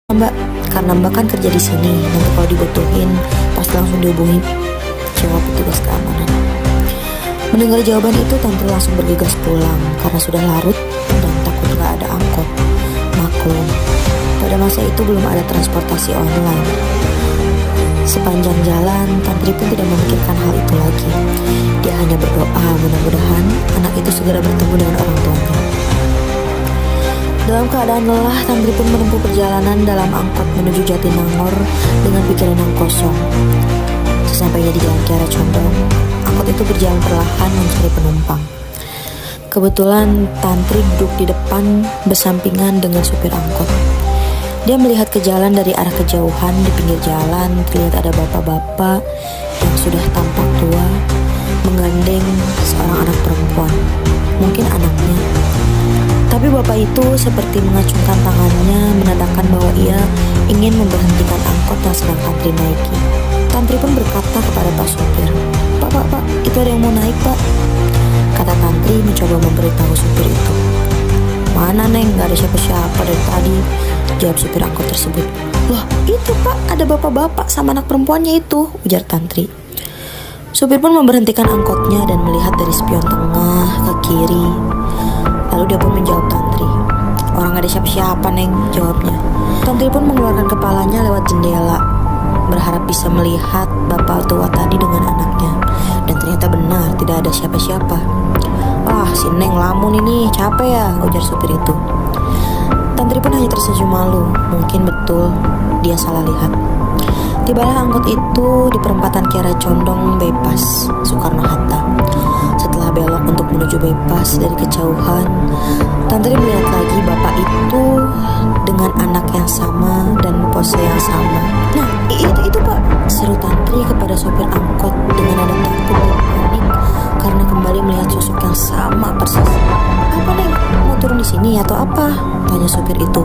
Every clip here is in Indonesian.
Mbak, karena Mbak kan kerja di sini, nanti kalau dibutuhin pasti langsung dihubungi, jawab petugas keamanan. Mendengar jawaban itu, Tantri langsung bergegas pulang karena sudah larut dan takut gak ada angkot. Maklum, pada masa itu belum ada transportasi online. Sepanjang jalan, Tantri pun tidak memikirkan hal itu lagi. Dia hanya berdoa mudah-mudahan anak itu segera bertemu dengan orang tuanya. Dalam keadaan lelah, Tantri pun menempuh perjalanan dalam angkot menuju Jatinangor dengan pikiran yang kosong. Sesampainya di Jalan Kiara Condong, angkot itu berjalan perlahan mencari penumpang. Kebetulan Tantri duduk di depan bersampingan dengan supir angkot. Dia melihat ke jalan dari arah kejauhan. Di pinggir jalan terlihat ada bapak-bapak yang sudah tampak tua menggandeng seorang anak perempuan, mungkin anaknya. Tapi bapak itu seperti mengacungkan tangannya menandakan bahwa ia ingin memberhentikan angkot yang sedang Tantri naiki. Tantri pun berkata kepada pak supir, Pak, itu ada yang mau naik, Pak," kata Tantri mencoba memberitahu supir itu. "Mana, Neng? Gak ada siapa-siapa dari tadi," jawab supir angkot tersebut. "Loh, itu Pak, ada bapak-bapak sama anak perempuannya itu," ujar Tantri. Supir pun memberhentikan angkotnya dan melihat dari spion tengah ke kiri. Lalu dia pun menjawab Tantri. "Orang gak ada siapa-siapa, Neng," jawabnya. Tantri pun mengeluarkan kepalanya lewat jendela, berharap bisa melihat bapak tua tadi dengan anaknya. Dan ternyata benar, tidak ada siapa-siapa. "Ah, si Neng lamun ini, capek ya," ujar supir itu. Tantri pun hanya tersenyum malu, mungkin betul dia salah lihat. Tibalah angkot itu di perempatan Kiara Condong Bypass Soekarno-Hatta. Setelah belok untuk menuju bypass dari kejauhan, Tantri melihat lagi bapak itu dengan anak yang sama dan pose yang sama. "Nah, itu Pak," seru Tantri kepada sopir angkot dengan nada takut dan panik karena kembali melihat sosok yang sama persis. "Apa, Neng? Mau turun di sini atau apa?" tanya sopir itu.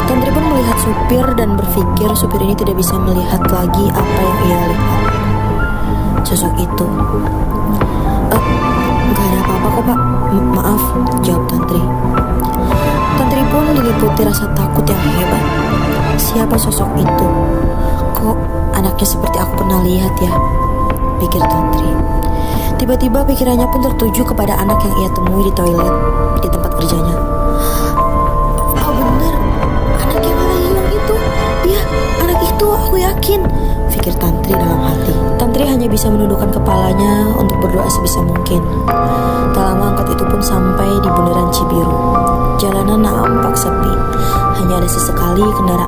Tantri pun melihat supir dan berpikir supir ini tidak bisa melihat lagi apa yang ia lihat. Sosok itu. Gak ada apa-apa kok, Pak. Maaf," jawab Tantri. Tantri pun diliputi rasa takut yang hebat. Siapa sosok itu? Kok anaknya seperti aku pernah lihat ya? Pikir Tantri. Tiba-tiba pikirannya pun tertuju kepada anak yang ia temui di toilet di tempat kerjanya. "Oh bener, anak yang malah hilang itu. Iya, anak itu aku yakin," pikir Tantri dalam hati. Tantri hanya bisa menundukkan kepalanya untuk berdoa sebisa mungkin. Tak lama angkot itu pun sampai di bundaran Cibiru. Jalanan nampak sepi, hanya ada sesekali kendaraan